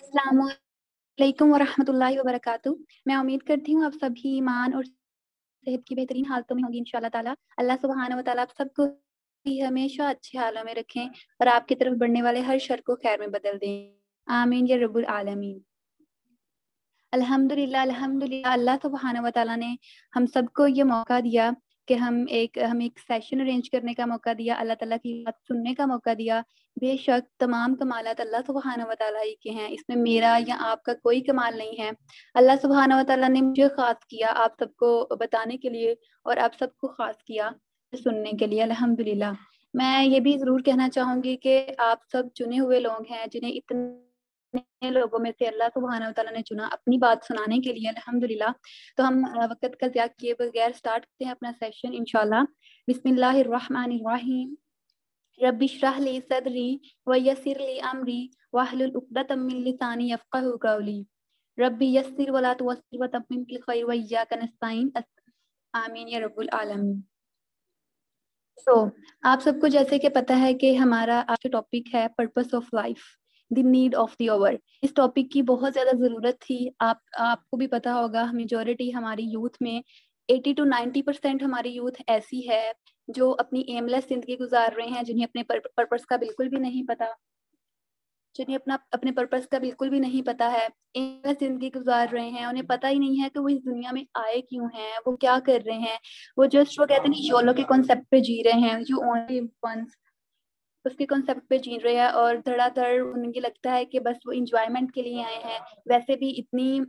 अस्सलामुअलैकुम वरहमतुल्लाहि वबरकातुह। मैं उम्मीद करती हूँ आप सभी ईमान और सेहत की बेहतरीन हालतों में होंगी इंशाल्लाह ताला। अल्लाह सुब्हानहू व तआला आप सबको ही हमेशा अच्छे हालों में रखें और आपकी तरफ बढ़ने वाले हर शर को खैर में बदल दें। आमीन या रब्बुल आलमीन। अल्हम्दुलिल्लाह अल्हम्दुलिल्लाह, अल्लाह सुब्हानहू व तआला ने हम सबको ये मौका दिया कि हम एक सेशन अरेंज करने का मौका दिया, अल्लाह ताला की बात सुनने का मौका दिया। बेशक तमाम कमालात अल्लाह सुब्हानहू व तआला ही के हैं, इसमें मेरा या आपका कोई कमाल नहीं है। अल्लाह सुब्हानहू व तआला ने मुझे खास किया आप सबको बताने के लिए और आप सबको खास किया सुनने के लिए। अल्हम्दुलिल्लाह। मैं ये भी ज़रूर कहना चाहूँगी कि आप सब चुने हुए लोग हैं जिन्हें इतने लोगों में से अल्लाह सुब्हानहू व तआला ने चुना अपनी बात सुनाने के लिए। अल्हम्दुलिल्लाह। तो हम वक़्त का ज़िया किए बगैर स्टार्ट करते हैं अपना सेशन इंशाल्लाह। बिस्मिल्लाहिर्रहमानिर्रहीम। रब्बि इश्रह ली सदरी व यस्सिर ली अमरी वहलुल उक़दतम मिन लिसानी यफ़क़हू क़ौली। रब्बि यस्सिर वला तुअस्सिर व तम्मिम बिल खैर व इय्याका नस्तईन। आमीन या रब्बुल आलमीन। आप सबको जैसे कि पता है कि हमारा आज का टॉपिक है purpose of life, the need of the hour. इस टॉपिक की बहुत ज़्यादा ज़रूरत थी। आपको भी पता होगा मेजॉरिटी हमारी यूथ में 80 to 90% हमारी यूथ ऐसी है जो अपनी एमलेस ज़िंदगी गुजार रहे हैं, जिन्हें अपने पर्पस का बिल्कुल भी नहीं पता, जिन्हें अपने पर्पस का बिल्कुल भी नहीं पता है, एमलेस ज़िंदगी गुजार रहे हैं। उन्हें पता ही नहीं है कि वो इस दुनिया में आए क्यों हैं, वो क्या कर रहे हैं। वो कहते हैं ना, योलो के कॉन्सेप्ट पे जी रहे हैं, यू ओनली वंस, उसके कॉन्सेप्ट पे जी रहे हैं और धड़ाधड़ उन्हें लगता है कि बस वो इंजॉयमेंट के लिए आए हैं। वैसे भी इतनी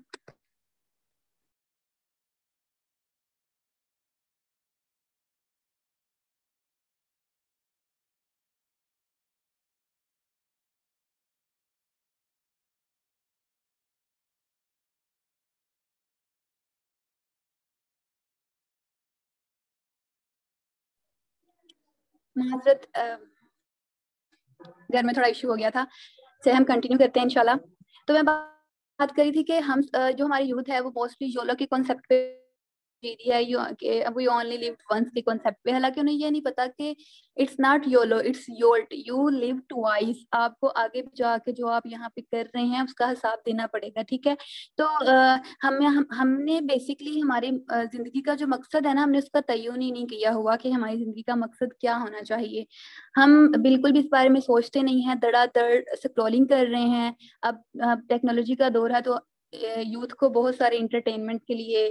माजरत, घर में थोड़ा इशू हो गया था, से हम कंटिन्यू करते हैं इंशाल्लाह। तो मैं बात करी थी कि हम जो हमारी यूथ है वो मोस्टली योलो के कॉन्सेप्ट पे जी रही है, वी ओनली लिव वंस के कॉन्सेप्ट पे। हालांकि उन्हें ये नहीं पता कि it's not YOLO, it's YOLT, you live twice. आपको आगे जाके जो आप यहाँ पे कर रहे हैं उसका हिसाब देना पड़ेगा, ठीक है। तो हमने बेसिकली हमारी जिंदगी का जो मकसद है ना, हमने उसका तयन ही नहीं किया हुआ कि हमारी जिंदगी का मकसद क्या होना चाहिए। हम बिल्कुल भी इस बारे में सोचते नहीं हैं, धड़ाधड़ स्क्रॉलिंग कर रहे हैं। अब टेक्नोलॉजी का दौर है, तो यूथ को बहुत सारे इंटरटेनमेंट के लिए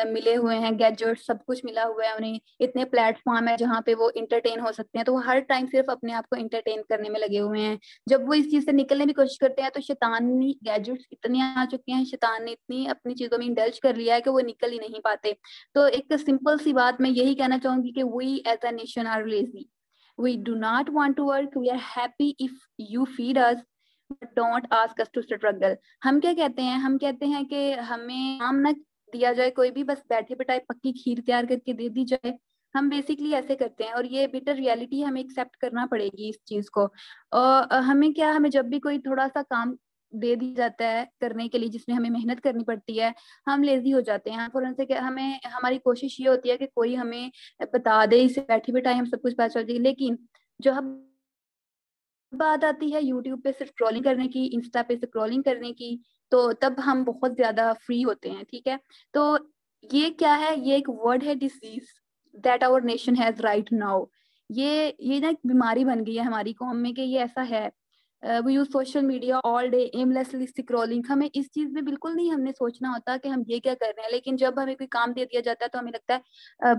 मिले हुए हैं, गैजेट्स, सब कुछ मिला हुआ है उन्हें। इतने प्लेटफॉर्म है जहाँ पे वो इंटरटेन हो सकते हैं, तो वो हर टाइम सिर्फ अपने आप को इंटरटेन करने में लगे हुए हैं। जब वो इस चीज से निकलने की कोशिश करते हैं तो शैतानी गैजेट्स इतने आ चुके हैं, शैतान ने इतनी अपनी चीजों में इंडल्ज कर लिया है कि वो निकल ही नहीं पाते। तो एक सिंपल सी बात मैं यही कहना चाहूंगी कि we as a nation are lazy, we do not want to work, we are happy if you feed us, but don't ask us to struggle। हम क्या कहते हैं, हम कहते हैं कि हमें काम ना दिया जाए कोई भी, बस बैठे बिठाए पक्की खीर तैयार करके दे दी जाए। हम बेसिकली ऐसे करते हैं और ये बिटर रियलिटी हमें एक्सेप्ट करना पड़ेगी इस चीज को। और हमें जब भी कोई थोड़ा सा काम दे दी जाता है करने के लिए जिसमें हमें मेहनत करनी पड़ती है, हम लेजी हो जाते हैं। फौरन से हमें हमारी कोशिश ये होती है कि कोई हमें बता दे, इसे बैठे बिठाए हम सब कुछ पता चल जाए। लेकिन जो हम बात आती है यूट्यूब पे सिर्फ स्क्रॉलिंग करने की, इंस्टा पे स्क्रॉलिंग करने की, तो तब हम बहुत ज्यादा फ्री होते हैं, ठीक है। तो ये क्या है, ये एक वर्ड है, disease that our nation has right now. ये ना एक बीमारी बन गई है हमारी कौम में कि ये ऐसा है। We use social media all day aimlessly scrolling. हमें इस चीज में बिल्कुल नहीं हमने सोचना होता कि हम ये क्या कर रहे हैं, लेकिन जब हमें कोई काम दे दिया जाता है तो हमें लगता है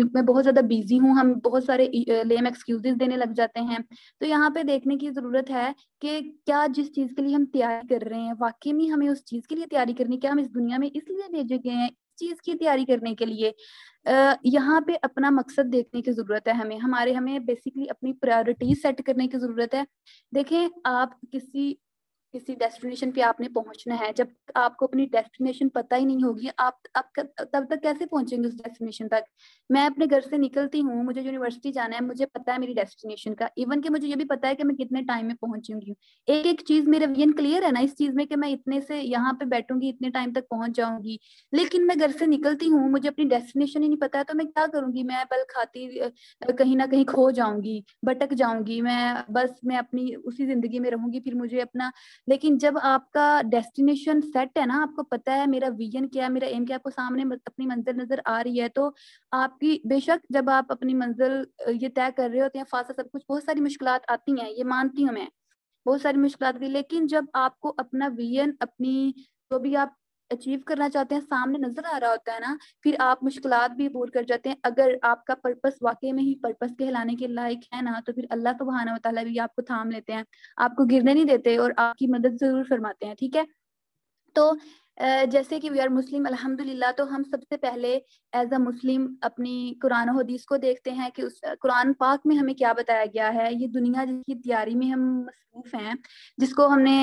मैं बहुत ज्यादा बिजी हूँ, हम बहुत सारे लेम एक्सक्यूजेस देने लग जाते हैं। तो यहाँ पे देखने की जरूरत है कि क्या जिस चीज के लिए हम तैयारी कर रहे हैं वाकई में हमें उस चीज के लिए तैयारी करनी, क्या हम इस दुनिया में इसलिए भेजे गए हैं इस चीज की तैयारी करने के लिए। यहाँ पे अपना मकसद देखने की जरूरत है हमें बेसिकली अपनी प्रायोरिटीज सेट करने की जरूरत है। देखें, आप किसी किसी डेस्टिनेशन पे आपने पहुंचना है, जब आपको अपनी डेस्टिनेशन पता ही नहीं होगी, आप तब तक कैसे पहुंचेंगे उस डेस्टिनेशन तक। मैं अपने घर से निकलती हूँ, मुझे यूनिवर्सिटी जाना है, मुझे पता है मेरी डेस्टिनेशन का, इवन कि मुझे ये भी पता है कि मैं कितने टाइम में पहुंचूंगी। एक एक चीज मेरा विजन क्लियर है ना इस चीज में कि मैं इतने से यहाँ पे बैठूंगी, इतने टाइम तक पहुंच जाऊंगी। लेकिन मैं घर से निकलती हूँ, मुझे अपनी डेस्टिनेशन ही नहीं पता है, तो मैं क्या करूंगी, मैं बल खाती कहीं ना कहीं खो जाऊंगी, भटक जाऊंगी। मैं अपनी उसी जिंदगी में रहूंगी, फिर मुझे अपना लेकिन जब आपका डेस्टिनेशन सेट है ना, आपको पता है मेरा विजन क्या है, मेरा एम क्या है, आपको सामने अपनी मंजिल नजर आ रही है, तो आपकी बेशक जब आप अपनी मंजिल ये तय कर रहे होते हैं, फासा सब कुछ, बहुत सारी मुश्किलात आती हैं, ये मानती हूँ मैं, बहुत सारी मुश्किलात की। लेकिन जब आपको अपना विजन, अपनी जो भी आप अचीव करना चाहते हैं सामने नजर आ रहा होता है ना, फिर आप मुश्किलात भी दूर कर जाते हैं। अगर आपका पर्पस वाकई में ही पर्पस कहलाने के लायक है ना, तो फिर अल्लाह सुब्हानहू व तआला भी आपको थाम लेते हैं, आपको गिरने नहीं देते और आपकी मदद जरूर फरमाते हैं। ठीक है, तो जैसे कि वी आर मुस्लिम अल्हम्दुलिल्लाह, तो हम सबसे पहले एज अ मुस्लिम अपनी कुरान और हदीस को देखते हैं कि उस कुरान पाक में हमें क्या बताया गया है। ये दुनिया जिसकी तैयारी में हम मसरूफ हैं, जिसको हमने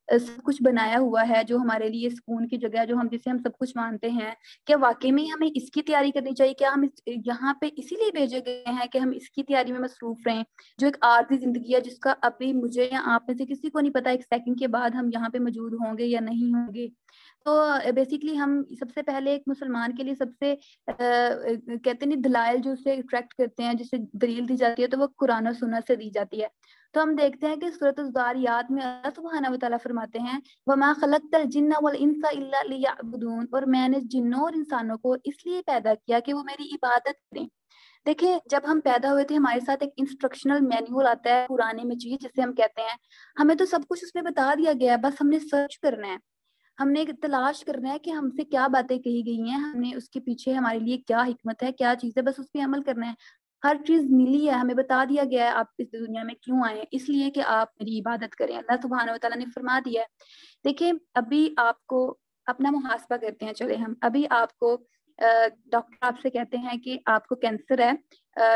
सब कुछ बनाया हुआ है, जो हमारे लिए सुकून की जगह है, जो हम जिसे हम सब कुछ मानते हैं, क्या वाकई में हमें इसकी तैयारी करनी चाहिए? क्या हम यहाँ पे इसीलिए भेजे गए हैं कि हम इसकी तैयारी में मसरूफ रहें, जो एक आर्जी जिंदगी है, जिसका अभी मुझे या आप में से किसी को नहीं पता एक सेकंड के बाद हम यहाँ पे मौजूद होंगे या नहीं होंगे। तो बेसिकली हम सबसे पहले एक मुसलमान के लिए सबसे कहते नहीं दलाइल जो उसे अट्रैक्ट करते हैं, जिसे दलील दी जाती है, तो वो कुरान और सुन्नत से दी जाती है। तो हम देखते हैं कि सूरत ज़ारियात में अल्लाह सुब्हानहू व तआला फरमाते हैं, वमा खलक़तल जिन्ना वल इंसा इल्ला लियअबुदून, और मैंने जिन्नों और इंसानों को इसलिए पैदा किया कि वो मेरी इबादत करें। देखिए, जब हम पैदा हुए थे हमारे साथ एक इंस्ट्रक्शनल मैनुअल आता है कुरान मजीद जिसे हम कहते हैं, हमें तो सब कुछ उसमें बता दिया गया है, बस हमने सर्च करना है, हमने एक तलाश करना है कि हमसे क्या बातें कही गई हैं, हमने उसके पीछे हमारे लिए क्या हिकमत है, क्या चीज़ है, बस उस पे अमल करना है। हर चीज़ मिली है, हमें बता दिया गया है आप इस दुनिया में क्यों आए हैं, इसलिए कि आप मेरी इबादत करें। अल्लाह सुब्हानहू व तआला ने फरमा दिया है। देखिए, अभी आपको अपना मुहासबा करते हैं, चले हम अभी आपको डॉक्टर आपसे कहते हैं कि आपको कैंसर है,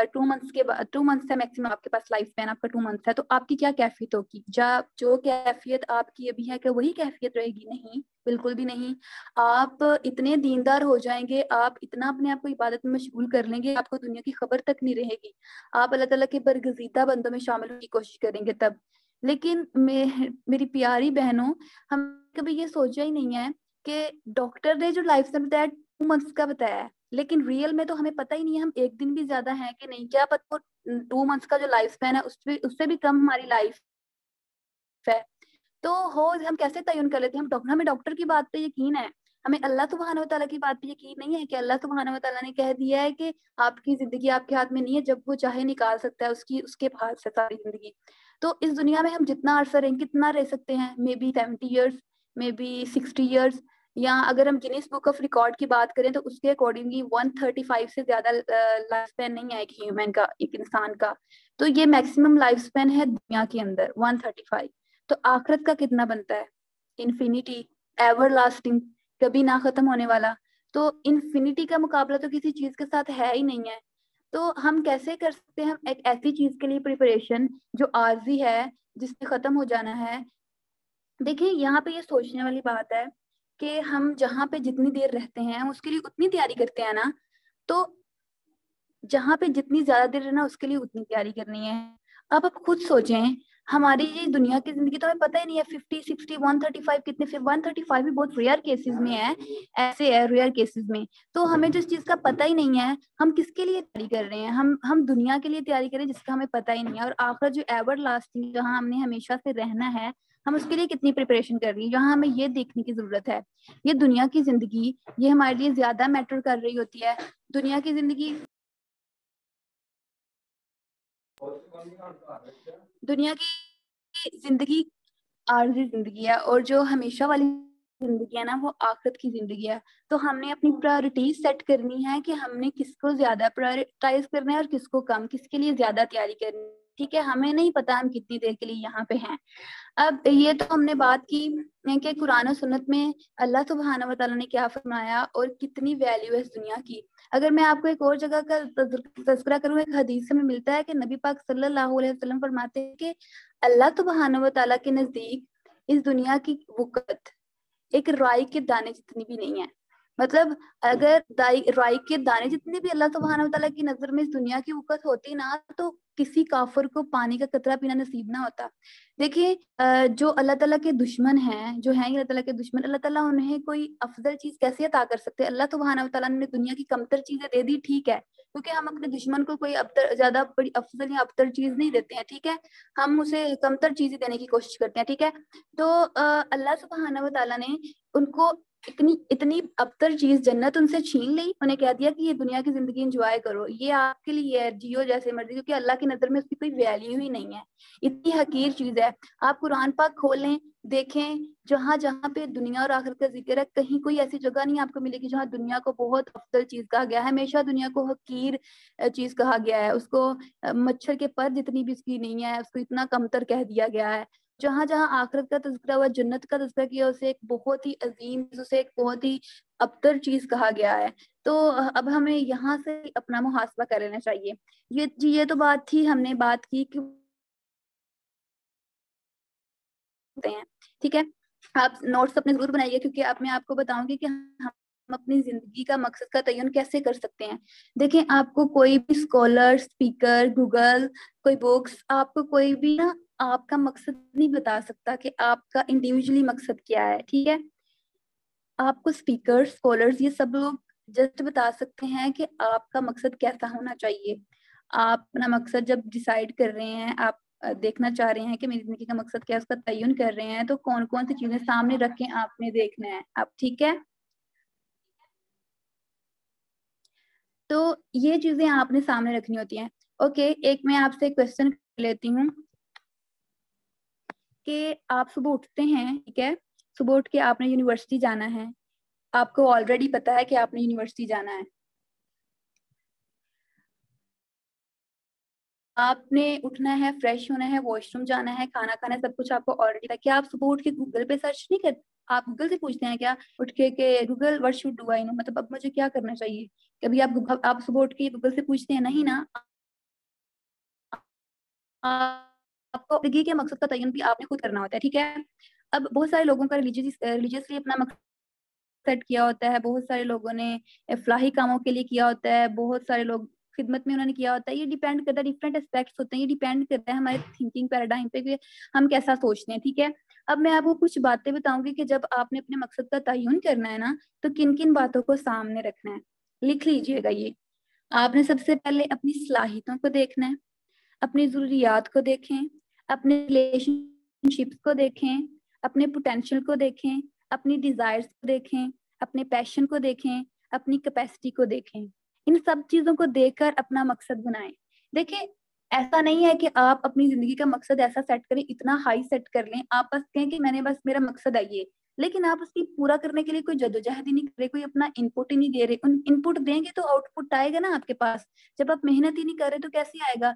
2 मंथ्स के बाद, 2 मंथ्स है मैक्सिमम आपके पास लाइफ स्पैन, आपका 2 मंथ्स है, तो आपकी क्या कैफियत होगी? जो कैफियत आपकी अभी है, क्या वही कैफियत रहेगी? नहीं, बिल्कुल भी नहीं। आप इतने दीनदार हो जाएंगे, आप इतना अपने आप को इबादत में मशगूल कर लेंगे, आपको दुनिया की खबर तक नहीं रहेगी, आप अल्लाह ताला के बरगजीदा बंदों में शामिल होने की कोशिश करेंगे तब। लेकिन मेरी प्यारी बहनों, हम कभी ये सोचा ही नहीं है कि डॉक्टर ने जो लाइफ स्पैन बताया 2 मंथ्स का बताया है, लेकिन रियल में तो हमें पता ही नहीं है हम एक दिन भी ज्यादा हैं कि नहीं। क्या पता 2 मंथ्स का जो लाइफ स्पैन है उससे भी कम हमारी लाइफ है। तो हो हम कैसे तयन कर लेते हैं? हमें डॉक्टर की बात पे यकीन है, हमें अल्लाह सुब्हानहू व तआला की बात पे यकीन नहीं है कि अल्लाह सुब्हानहू व तआला ने कह दिया है कि आपकी जिंदगी आपके हाथ में नहीं है, जब वो चाहे निकाल सकता है, उसके हाथ से सारी जिंदगी। तो इस दुनिया में हम जितना अरसा रहेंगे, कितना रह सकते हैं? May be 70 years, may be 60 years, या अगर हम गिनीज बुक ऑफ रिकॉर्ड की बात करें तो उसके अकॉर्डिंगली 135 से ज्यादा लाइफ स्पैन नहीं है एक ह्यूमन का, एक इंसान का। तो ये मैक्सिमम लाइफ स्पैन है दुनिया के अंदर, 135। तो आखिरत का कितना बनता है? इन्फिनिटी, एवर लास्टिंग, कभी ना खत्म होने वाला। तो इन्फिनिटी का मुकाबला तो किसी चीज के साथ है ही नहीं है। तो हम कैसे कर सकते हैं एक ऐसी चीज के लिए प्रिपरेशन जो आर्जी है, जिससे खत्म हो जाना है? देखिए, यहाँ पे ये सोचने वाली बात है कि हम जहाँ पे जितनी देर रहते हैं हम उसके लिए उतनी तैयारी करते हैं ना, तो जहाँ पे जितनी ज्यादा देर रहना उसके लिए उतनी तैयारी करनी है। अब आप खुद सोचें, हमारी ये दुनिया की जिंदगी तो हमें पता ही नहीं है 50 60 135 कितने, फिर 135 भी बहुत रेयर केसेस में है, ऐसे है रेयर केसेस में। तो हमें जिस चीज का पता ही नहीं है, हम किसके लिए तैयारी कर रहे हैं? हम दुनिया के लिए तैयारी करें जिसका हमें पता ही नहीं है। और आखिर जो एवर लास्टिंग, जहाँ हमने हमेशा से रहना है, हम उसके लिए कितनी प्रिपरेशन कर रही है, यहाँ हमें ये देखने की जरूरत है। ये दुनिया की जिंदगी, ये हमारे लिए ज्यादा मैटर कर रही होती है। दुनिया की जिंदगी, दुनिया की जिंदगी आर्जी जिंदगी है, और जो हमेशा वाली जिंदगी है ना, वो आखिरत की जिंदगी है। तो हमने अपनी प्रायोरिटीज सेट करनी है कि हमने किसको ज्यादा प्रायोरिटाइज करना है और किसको कम, किसके लिए ज्यादा तैयारी करनी है। ठीक है, हमें नहीं पता हम कितनी देर के लिए यहाँ पे हैं। अब ये तो हमने बात की कि कुरान और सुन्नत में अल्लाह सुब्हानहू व तआला ने क्या फरमाया और कितनी वैल्यू है इस दुनिया की। अगर मैं आपको एक और जगह का तज़किरा करूँ, एक हदीस में मिलता है कि नबी पाक सल्लल्लाहु अलैहि वसल्लम फरमाते हैं कि अल्लाह सुब्हानहू व तआला के नजदीक इस दुनिया की वक़्त एक राई के दाने जितनी भी नहीं है। मतलब अगर राई के दाने जितने भी अल्लाह सुब्हानहू व तआला की नजर में इस दुनिया की वक़्त होती ना, तो किसी काफिर को पानी का कतरा पीना नसीब ना होता। देखिए जो अल्लाह ताला के दुश्मन हैं, जो हैं अल्लाह ताला के दुश्मन, अल्लाह ताला उन्हें कोई अफजल चीज कैसे अता कर सकते हैं? अल्लाह सुब्हानहू व तआला ने दुनिया की कमतर चीजें दे दी, ठीक है, क्योंकि हम अपने दुश्मन को कोई अबतर ज्यादा बड़ी अफजल या अबतर चीज नहीं देते हैं, ठीक है, हम उसे कमतर चीजें देने की कोशिश करते हैं, ठीक है। तो अल्लाह सुब्हानहू व तआला ने उनको इतनी इतनी अबतर चीज जन्नत उनसे छीन ली, उन्हें कह दिया कि ये दुनिया की जिंदगी एंजॉय करो, ये आपके लिए है, जियो जैसे मर्जी, क्योंकि अल्लाह की नजर में उसकी कोई वैल्यू ही नहीं है, इतनी हकीर चीज है। आप कुरान पाक खोलें, देखें, जहां जहां पे दुनिया और आखिरत का जिक्र है, कहीं कोई ऐसी जगह नहीं आपको मिलेगी जहां दुनिया को बहुत अफजल चीज कहा गया है। हमेशा दुनिया को हकीर चीज कहा गया है, उसको मच्छर के पर जितनी भी उसकी नहीं है, उसको इतना कमतर कह दिया गया है। जहां जहां आखिरत का तज़किरा हुआ, जन्नत का तज़किरा किया, उसे एक बहुत ही अजीम, उसे एक बहुत ही अबतर चीज कहा गया है। तो अब हमें यहाँ से अपना मुहासबा कर लेना चाहिए। ये तो बात थी, हमने बात की कि हैं, ठीक है। आप नोट्स अपने जरूर बनाइए, क्योंकि अब मैं आपको बताऊंगी कि हम अपनी जिंदगी का मकसद का तयन कैसे कर सकते हैं। देखिए, आपको कोई भी स्कॉलर, स्पीकर, गूगल, कोई बुक्स, आपको कोई भी ना आपका मकसद नहीं बता सकता कि आपका इंडिविजुअली मकसद क्या है, ठीक है। आपको स्पीकर, स्कॉलर्स, ये सब लोग जस्ट बता सकते हैं कि आपका मकसद कैसा होना चाहिए। आप अपना मकसद जब डिसाइड कर रहे हैं, आप देखना चाह रहे हैं कि मेरी जिंदगी का मकसद क्या है, उसका तयन कर रहे हैं, तो कौन कौन सी चीजें सामने रख के आपने देखना है आप, ठीक है। तो ये चीजें आपने सामने रखनी होती हैं। ओके, एक मैं आपसे क्वेश्चन लेती हूँ कि आप सुबह उठते हैं, ठीक है, सुबह उठ के आपने यूनिवर्सिटी जाना है, आपको ऑलरेडी पता है कि आपने यूनिवर्सिटी जाना है, आपने उठना है, फ्रेश होना है, वॉशरूम जाना है, खाना खाना है, सब कुछ आपको ऑलरेडी था। क्या आप सुबह उठ के गूगल पे सर्च नहीं करते? आप गूगल से पूछते हैं क्या उठ के Google what should do I know, मतलब अब मुझे क्या करना चाहिए? कभी आप सुबह उठ के गूगल से पूछते हैं? नहीं ना। आपको जिंदगी के मकसद का तयन भी आपने खुद करना होता है, ठीक है। अब बहुत सारे लोगों का रिलीजियसली अपना मकसद सेट किया होता है, बहुत सारे लोगों ने इफ्लाही कामों के लिए किया होता है, बहुत सारे लोग खिदमत में उन्होंने किया होता है। ये डिपेंड करता है, डिफरेंट एस्पेक्ट्स होते हैं, ये डिपेंड करता है हमारे थिंकिंग पैराडाइम पे कि हम कैसा सोचते हैं, ठीक है। अब मैं आपको कुछ बातें बताऊंगी कि जब आपने अपने मकसद का तयन करना है ना, तो किन किन बातों को सामने रखना है, लिख लीजिएगा ये। आपने सबसे पहले अपनी सलाहियतों को देखना है, अपनी जरूरियात को देखें, अपने रिलेशनशिप्स को देखें, अपने पोटेंशियल को देखें, अपनी डिजायर्स को देखें, अपने पैशन को देखें, अपनी कैपेसिटी को देखें। इन सब चीजों को देखकर अपना मकसद बनाएं। देखिए, ऐसा नहीं है कि आप अपनी जिंदगी का मकसद ऐसा सेट करें, इतना हाई सेट कर लें, आप बस कहें कि मैंने बस मेरा मकसद है ये, लेकिन आप उसकी पूरा करने के लिए कोई जद्दोजहद ही नहीं कर रहे, कोई अपना इनपुट ही नहीं दे रहे। उन इनपुट देंगे तो आउटपुट आएगा ना आपके पास। जब आप मेहनत ही नहीं कर रहे तो कैसे आएगा?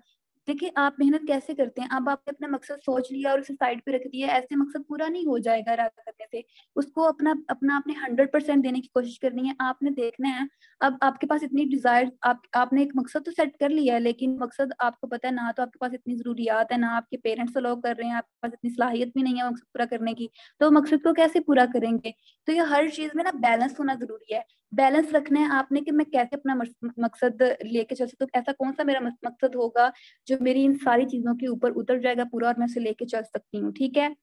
देखिए, आप मेहनत कैसे करते हैं? अब आपने अपना मकसद सोच लिया और उसे साइड पे रख दिया, ऐसे मकसद पूरा नहीं हो जाएगा इरादा करने से। उसको अपना अपना आपने 100% देने की कोशिश करनी है, आपने देखना है। अब आपके पास इतनी डिजायर, आपने एक मकसद तो सेट कर लिया है, लेकिन मकसद आपको पता है ना, तो आपके पास इतनी जरूरियात है ना, आपके पेरेंट्स अलाउ कर रहे हैं, आपके पास इतनी सलाहियत भी नहीं है मकसद पूरा करने की, तो मकसद को कैसे पूरा करेंगे? तो ये हर चीज में ना बैलेंस होना जरूरी है। बैलेंस रखना है आपने कि मैं कैसे अपना मकसद लेके चल सकता हूँ, ऐसा कौन सा मेरा मकसद होगा जो मेरी इन सारी चीजों के ऊपर उतर जाएगा पूरा, और मैं उसे लेके चल सकती हूँ, ठीक है।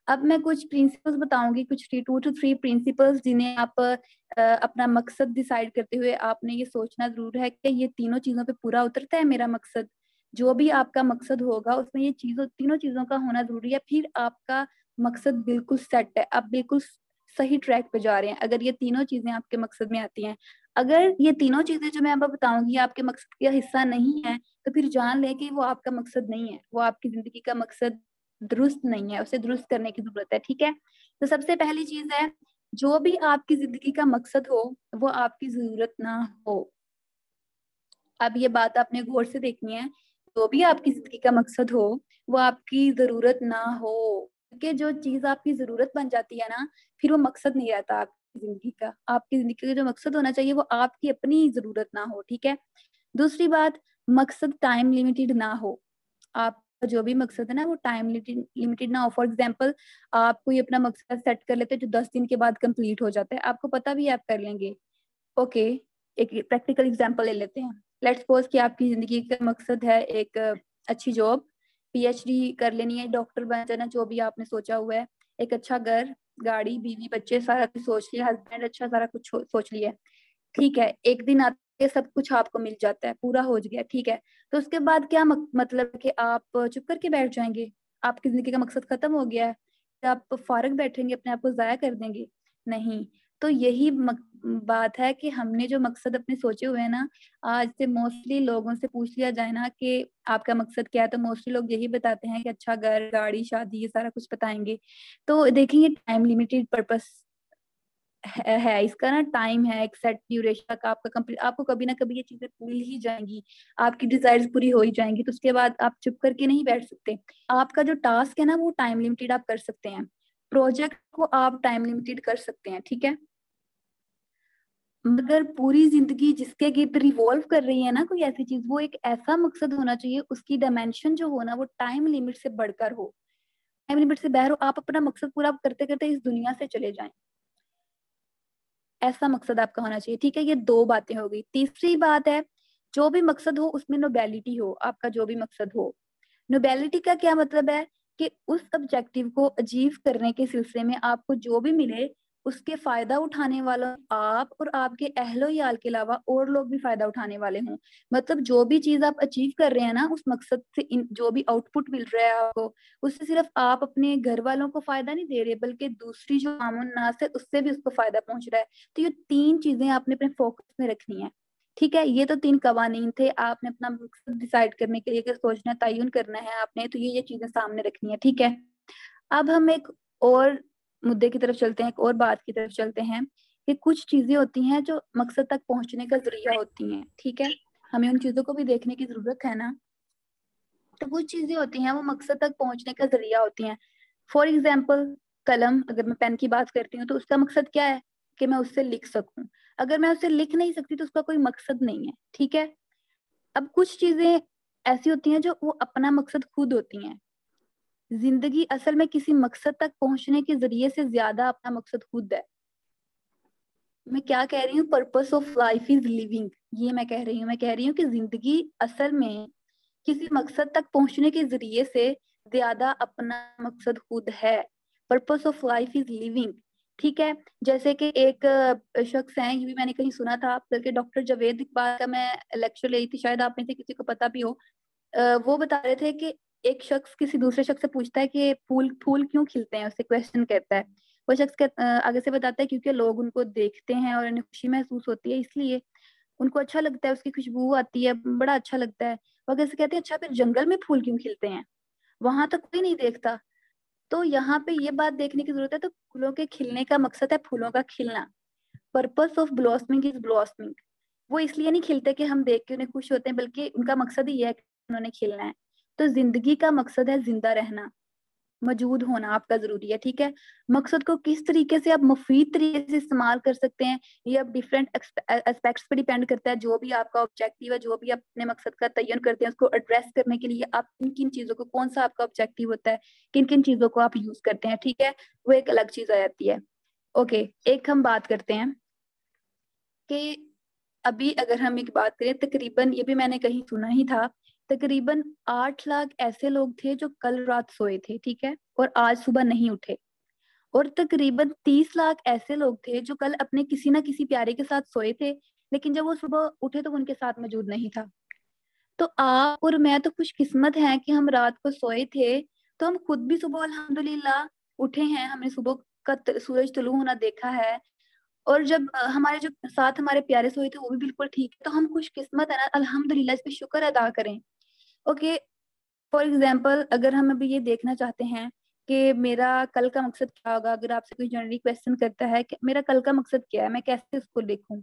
अब मैं कुछ प्रिंसिपल्स बताऊंगी, कुछ 2 to 3 प्रिंसिपल्स, जिन्हें आप अपना मकसद डिसाइड करते हुए आपने ये सोचना जरूर है कि ये तीनों चीजों पे पूरा उतरता है मेरा मकसद। जो भी आपका मकसद होगा उसमें ये चीजों तीनों चीजों का होना जरूरी है, फिर आपका मकसद बिल्कुल सेट है, आप बिल्कुल सही ट्रैक पे जा रहे हैं, अगर ये तीनों चीजें आपके मकसद में आती हैं। अगर ये तीनों चीजें जो मैं अब बताऊंगी आपके मकसद का हिस्सा नहीं है, तो फिर जान लें कि वो आपका मकसद नहीं है, वो आपकी जिंदगी का मकसद दुरुस्त नहीं है, उसे दुरुस्त करने की जरूरत है, ठीक है। तो सबसे पहली चीज है, जो भी आपकी जिंदगी का मकसद हो वो आपकी जरूरत ना हो। अब ये बात आपने गौर से देखनी है, जो भी आपकी जिंदगी का मकसद हो वो आपकी जरूरत ना हो, क्योंकि जो चीज आपकी जरूरत बन जाती है ना, फिर वो मकसद नहीं रहता आपकी जिंदगी का। आपकी जिंदगी का जो मकसद होना चाहिए वो आपकी अपनी जरूरत ना हो, ठीक है। दूसरी बात, मकसद टाइम लिमिटेड ना हो। आप जो भी मकसद है ना वो टाइम लिमिटेड ना हो। फॉर एग्जाम्पल आप कोई अपना मकसद सेट कर लेते हैं जो 10 दिन के बाद कंप्लीट हो जाता है, आपको पता भी है आप कर लेंगे। ओके, एक प्रैक्टिकल एग्जांपल ले लेते हैं। लेट्स सपोज कि आपकी जिंदगी का मकसद है एक अच्छी जॉब, पीएचडी कर लेनी है, डॉक्टर बन जाना, जो भी आपने सोचा हुआ है, एक अच्छा घर, गाड़ी, बीवी, बच्चे, सारा कुछ सोच लिया, हस्बैंड, अच्छा सारा कुछ सोच लिया। ठीक है, एक दिन आते सब कुछ आपको मिल जाता है, पूरा हो गया, ठीक है। तो उसके बाद क्या मतलब कि आप चुप करके बैठ जाएंगे, आपकी जिंदगी का मकसद खत्म हो गया है, आप फारग बैठेंगे, अपने आप को जाया कर देंगे? नहीं। तो यही बात है कि हमने जो मकसद अपने सोचे हुए हैं ना, आज से मोस्टली लोगों से पूछ लिया जाए ना कि आपका मकसद क्या है, तो मोस्टली लोग यही बताते हैं कि अच्छा घर, गाड़ी, शादी, ये सारा कुछ बताएंगे। तो देखेंगे टाइम लिमिटेड पर्पस है इसका ना, टाइम है एक सेट ड्यूरेशन का आपका कंप्लीट, आपको कभी ना कभी ये चीजें मिल ही जाएंगी, आपकी डिजायर्स पूरी हो ही जाएंगी, तो उसके बाद आप चुप करके नहीं बैठ सकते। आपका जो टास्क है ना वो टाइम लिमिटेड आप कर सकते हैं, प्रोजेक्ट को आप टाइम लिमिटेड कर सकते हैं, ठीक है। मगर पूरी जिंदगी जिसके गिर्द रिवॉल्व कर रही है ना कोई ऐसी चीज, वो एक ऐसा मकसद होना चाहिए, उसकी डायमेंशन जो हो ना वो टाइम लिमिट से बढ़कर हो, टाइम लिमिट से बाहर हो, आप अपना मकसद पूरा करते करते इस दुनिया से चले जाएं, ऐसा मकसद आपका होना चाहिए, ठीक है। ये दो बातें हो गई। तीसरी बात है, जो भी मकसद हो उसमें नोबेलिटी हो, आपका जो भी मकसद हो। नोबेलिटी का क्या मतलब है कि उस ऑब्जेक्टिव को अचीव करने के सिलसिले में आपको जो भी मिले उसके फायदा उठाने वाला आप और आपके अहलो याल के अलावा और लोग भी फायदा उठाने वाले हों। मतलब जो भी चीज आप अचीव कर रहे हैं ना उस मकसद से जो भी आउटपुट मिल रहा है आपको, उससे सिर्फ आप अपने घर वालों को फायदा नहीं दे रहे बल्कि दूसरी जो आमन नास है उससे भी उसको फायदा पहुंच रहा है। तो ये तीन चीजें आपने अपने फोकस में रखनी है, ठीक है। ये तो तीन कवानीन थे, आपने अपना मकसद डिसाइड करने के लिए कि सोचना तयन करना है आपने, तो ये चीजें सामने रखनी है, ठीक है। अब हम एक और मुद्दे की तरफ चलते हैं, एक और बात की तरफ चलते हैं कि कुछ चीजें होती हैं जो मकसद तक पहुंचने का जरिया होती हैं, ठीक है। हमें उन चीजों को भी देखने की जरूरत है ना। तो कुछ चीजें होती हैं वो मकसद तक पहुंचने का जरिया होती हैं। फॉर एग्जाम्पल कलम, अगर मैं पेन की बात करती हूँ तो उसका मकसद क्या है कि मैं उससे लिख सकूं। अगर मैं उससे लिख नहीं सकती तो उसका कोई मकसद नहीं है, ठीक है। अब कुछ चीजें ऐसी होती हैं जो वो अपना मकसद खुद होती हैं। जिंदगी असल में किसी मकसद तक पहुंचने के जरिए से ज्यादा अपना मकसद खुद है। मैं क्या कह रही हूँ, purpose of life is living, ये मैं कह रही हूँ। मैं कह रही हूँ कि जिंदगी असल में किसी मकसद तक पहुंचने के जरिए से ज्यादा अपना मकसद खुद है। Purpose of life is living, ठीक है। जैसे कि एक शख्स है, ये भी मैंने कहीं सुना था, बल्कि डॉक्टर जावेद इकबाल का मैं लेक्चर ले रही थी, शायद आप में से किसी को पता भी हो। वो बता रहे थे कि एक शख्स किसी दूसरे शख्स से पूछता है कि फूल फूल क्यों खिलते हैं, उससे क्वेश्चन करता है। वो शख्स आगे से बताता है क्योंकि लोग उनको देखते हैं और उन्हें खुशी महसूस होती है, इसलिए उनको अच्छा लगता है, उसकी खुशबू आती है, बड़ा अच्छा लगता है। वो आगे से कहते हैं अच्छा फिर जंगल में फूल क्यों खिलते हैं, वहां तो कोई नहीं देखता। तो यहाँ पे ये बात देखने की जरूरत है, तो फूलों के खिलने का मकसद है फूलों का खिलना। Purpose of blossoming is blossoming. वो इसलिए नहीं खिलते कि हम देख के उन्हें खुश होते हैं, बल्कि उनका मकसद ही है कि उन्होंने खिलना है। तो जिंदगी का मकसद है जिंदा रहना, मौजूद होना आपका जरूरी है, ठीक है। मकसद को किस तरीके से आप मुफीद तरीके से इस्तेमाल कर सकते हैं, ये अब डिफरेंट एस्पेक्ट्स पे डिपेंड करता है। जो भी आपका ऑब्जेक्टिव है, जो भी आप अपने मकसद का तयन करते हैं, उसको एड्रेस करने के लिए आप किन किन चीजों को, कौन सा आपका ऑब्जेक्टिव होता है, किन किन चीजों को आप यूज करते हैं, ठीक है, वो एक अलग चीज आ जाती है। ओके, एक हम बात करते हैं कि अभी अगर हम एक बात करें, तकरीबन ये भी मैंने कहीं सुना ही था, तकरीबन 8 लाख ऐसे लोग थे जो कल रात सोए थे, ठीक है, और आज सुबह नहीं उठे। और तकरीबन 30 लाख ऐसे लोग थे जो कल अपने किसी ना किसी प्यारे के साथ सोए थे, लेकिन जब वो सुबह उठे तो वो उनके साथ मौजूद नहीं था। तो आप और मैं तो खुशकिस्मत हैं कि हम रात को सोए थे, तो हम खुद भी सुबह अल्हम्दुलिल्लाह उठे हैं, हमने सुबह का सूरज तुलू होना देखा है। और जब हमारे जो साथ हमारे प्यारे सोए थे वो भी बिल्कुल ठीक है, तो हम खुशकिस्मत है ना, अल्हम्दुलिल्लाह, इस पे शुक्र अदा करें। ओके, फॉर एग्जाम्पल अगर हम अभी ये देखना चाहते हैं कि मेरा कल का मकसद क्या होगा, अगर आपसे कोई जनरली क्वेश्चन करता है कि मेरा कल का मकसद क्या है, मैं कैसे उसको लिखूं,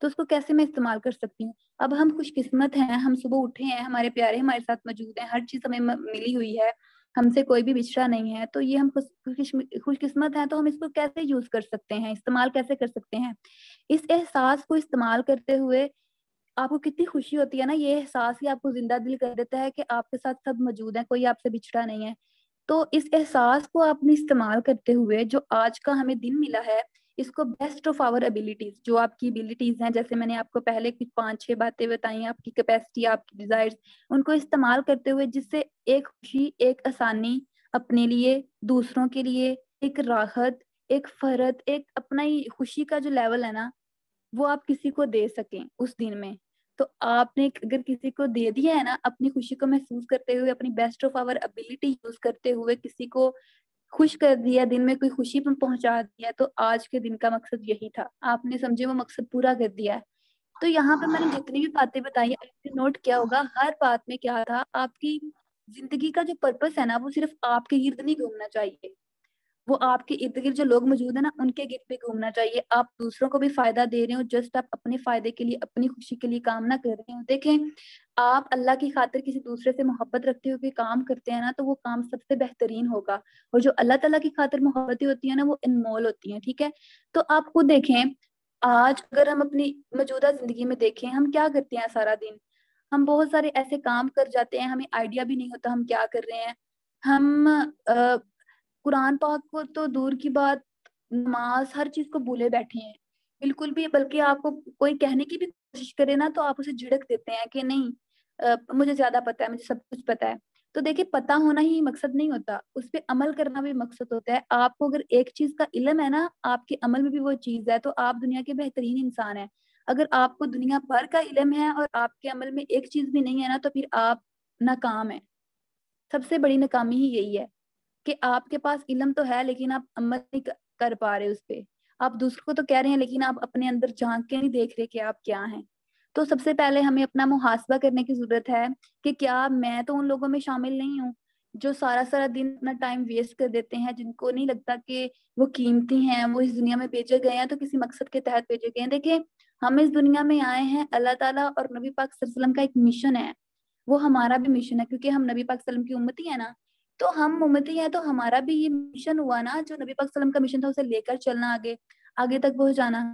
तो उसको कैसे मैं इस्तेमाल कर सकती हूँ। अब हम खुशकिस्मत हैं, हम सुबह उठे हैं, हमारे प्यारे हमारे साथ मौजूद हैं, हर चीज हमें मिली हुई है, हमसे कोई भी बिछड़ा नहीं है, तो ये हम खुशकिस्मत हैं। तो हम इसको कैसे यूज कर सकते हैं, इस्तेमाल कैसे कर सकते हैं, इस एहसास को इस्तेमाल करते हुए आपको कितनी खुशी होती है ना, ये एहसास ही आपको जिंदा दिल कर देता है कि आपके साथ सब मौजूद है, कोई आपसे बिछड़ा नहीं है। तो इस एहसास को आपने इस्तेमाल करते हुए जो आज का हमें दिन मिला है, इसको बेस्ट ऑफ आवर एबिलिटीज, जो आपकी एबिलिटीज हैं, जैसे मैंने आपको पहले कुछ 5-6 बातें बताई, आपकी कैपेसिटी, आपकी डिजायर्स, उनको इस्तेमाल करते हुए जिससे एक खुशी, एक आसानी अपने लिए, दूसरों के लिए, एक राहत, एक फरत, एक अपना ही खुशी का जो लेवल है ना, वो आप किसी को दे सकें उस दिन में। तो आपने अगर किसी को दे दिया है ना, अपनी खुशी को महसूस करते हुए, अपनी best of our ability use करते हुए किसी को खुश कर दिया, दिन में कोई खुशी पहुंचा दिया, तो आज के दिन का मकसद यही था, आपने समझे वो मकसद पूरा कर दिया है। तो यहाँ पे मैंने जितनी भी बातें बताई, आपने नोट किया होगा हर बात में क्या था, आपकी जिंदगी का जो पर्पस है ना, वो सिर्फ आपके गिर्द नहीं घूमना चाहिए, वो आपके इर्द गिर्द जो लोग मौजूद है ना, उनके गिर्द भी घूमना चाहिए। आप दूसरों को भी फायदा दे रहे हो, जस्ट आप अपने फायदे के लिए, अपनी खुशी के लिए काम ना कर रहे हो। देखें, आप अल्लाह की खातिर किसी दूसरे से मोहब्बत रखते हुए काम करते हैं ना, तो वो काम सबसे बेहतरीन होगा। और जो अल्लाह ताला की खातिर मोहब्बतें होती है ना, वो अनमोल होती हैं। ठीक है, तो आप खुद देखें, आज अगर हम अपनी मौजूदा जिंदगी में देखें, हम क्या करते हैं सारा दिन, हम बहुत सारे ऐसे काम कर जाते हैं, हमें आइडिया भी नहीं होता हम क्या कर रहे हैं। हम कुरान पाक को तो दूर की बात, नमाज, हर चीज को भूले बैठे हैं बिल्कुल भी। बल्कि आपको कोई कहने की भी कोशिश करे ना, तो आप उसे झिड़क देते हैं कि नहीं, मुझे ज्यादा पता है, मुझे सब कुछ पता है। तो देखिए, पता होना ही मकसद नहीं होता, उस पर अमल करना भी मकसद होता है। आपको अगर एक चीज का इल्म है ना, आपके अमल में भी वो चीज है, तो आप दुनिया के बेहतरीन इंसान है। अगर आपको दुनिया भर का इल्म है और आपके अमल में एक चीज भी नहीं है ना, तो फिर आप नाकाम है। सबसे बड़ी नाकामी ही यही है कि आपके पास इल्म तो है, लेकिन आप अमल नहीं कर पा रहे उस पे। आप दूसरों को तो कह रहे हैं, लेकिन आप अपने अंदर झांक के नहीं देख रहे कि आप क्या हैं। तो सबसे पहले हमें अपना मुहासबा करने की जरूरत है कि क्या मैं तो उन लोगों में शामिल नहीं हूँ जो सारा सारा दिन अपना टाइम वेस्ट कर देते हैं, जिनको नहीं लगता कि वो कीमती हैं, वो इस दुनिया में भेजे गए हैं तो किसी मकसद के तहत भेजे गए हैं। देखिए, हम इस दुनिया में आए हैं, अल्लाह ताला और नबी पाक सल्लल्लाहु अलैहि वसल्लम का एक मिशन है, वो हमारा भी मिशन है, क्योंकि हम नबी पाक सल्लम की उम्मती है ना। तो हम उम्मती है, तो हमारा भी ये मिशन हुआ ना, जो नबी पाक सल्लम का मिशन था उसे लेकर चलना, आगे आगे तक पहुंचाना।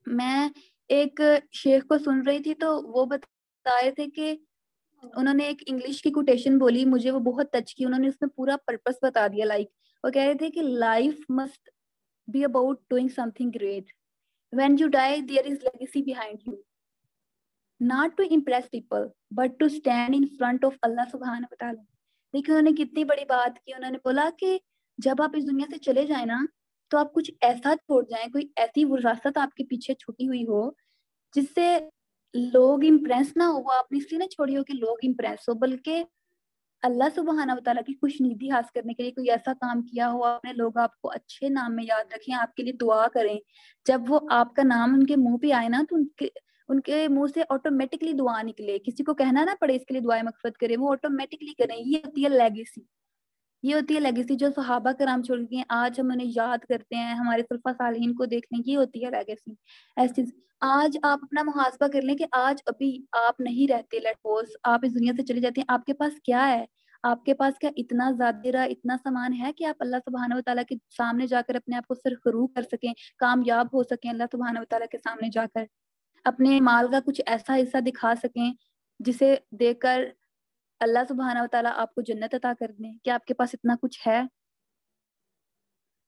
मैं एक शेख को सुन रही थी, तो वो बता रहे थे कि उन्होंने एक इंग्लिश की कोटेशन बोली, मुझे वो बहुत टच की। उन्होंने उसमें पूरा पर्पस बता दिया। लाइक वो कह रहे थे कि life must be about doing something great, when you die there is legacy behind you, not to impress people but to stand in front of Allah सुब्हान व तआला। देखिए, उन्होंने कितनी बड़ी बात की। उन्होंने बोला कि जब आप इस दुनिया से चले जाए ना, तो आप कुछ ऐसा छोड़ जाएं, कोई ऐसी विरासत आपके पीछे छुटी हुई हो जिससे लोग इम्प्रेस ना हो। वो आपने इसलिए ना छोड़ी हो कि लोग इम्प्रेस हो, बल्कि अल्लाह सुब्हाना व तआला की खुशनुदी हासिल करने के लिए कोई ऐसा काम किया हो आपने, लोग आपको अच्छे नाम में याद रखें, आपके लिए दुआ करें। जब वो आपका नाम उनके मुंह पे आए ना, तो उनके उनके मुंह से ऑटोमेटिकली दुआ निकले, किसी को कहना ना पड़े इसके लिए दुआएं मगफिरत करें, वो ऑटोमेटिकली करें। ये होती है लेगेसी, ये होती है लेगेसी जो सहाबा कराम छोड़ गए हैं, आज हम उन्हें याद करते हैं, हमारे सल्फा सालिहीन को देखने की होती है लेगेसी। ऐसी आज आप अपना मुहासबा कर लें कि आज अभी आप नहीं रहते, लेट सपोज आप इस दुनिया से चले जाते हैं, आपके पास क्या है? आपके पास क्या इतना ज़ादिरा, इतना सामान है कि आप अल्लाह सुब्हानहू व तआला के सामने जाकर अपने आप को सरखरू कर सकें, कामयाब हो सकें अल्लाह सुब्हानहू व तआला के सामने जाकर, अपने माल का कुछ ऐसा हिस्सा दिखा सकें जिसे देखकर अल्लाह सुब्हानहू व तआला आपको जन्नत अता कर दें? क्या आपके पास इतना कुछ है?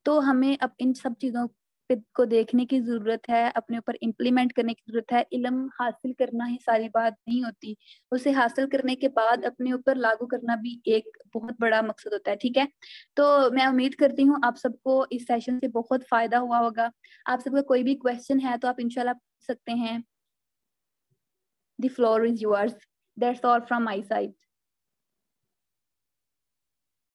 तो हमें अब इन सब चीज़ों पे को देखने की ज़रूरत है, अपने ऊपर इम्प्लीमेंट करने की ज़रूरत है। इल्म हासिल करना ही सारी बात नहीं होती, उसे हासिल करने के बाद अपने ऊपर लागू करना भी एक बहुत बड़ा मकसद होता है। ठीक है? तो मैं उम्मीद करती हूँ आप सबको इस सेशन से बहुत फ़ायदा हुआ होगा। आप सबका कोई भी क्वेश्चन है तो आप इंशाल्लाह पूछ सकते हैं। The floor is yours. That's all from my side.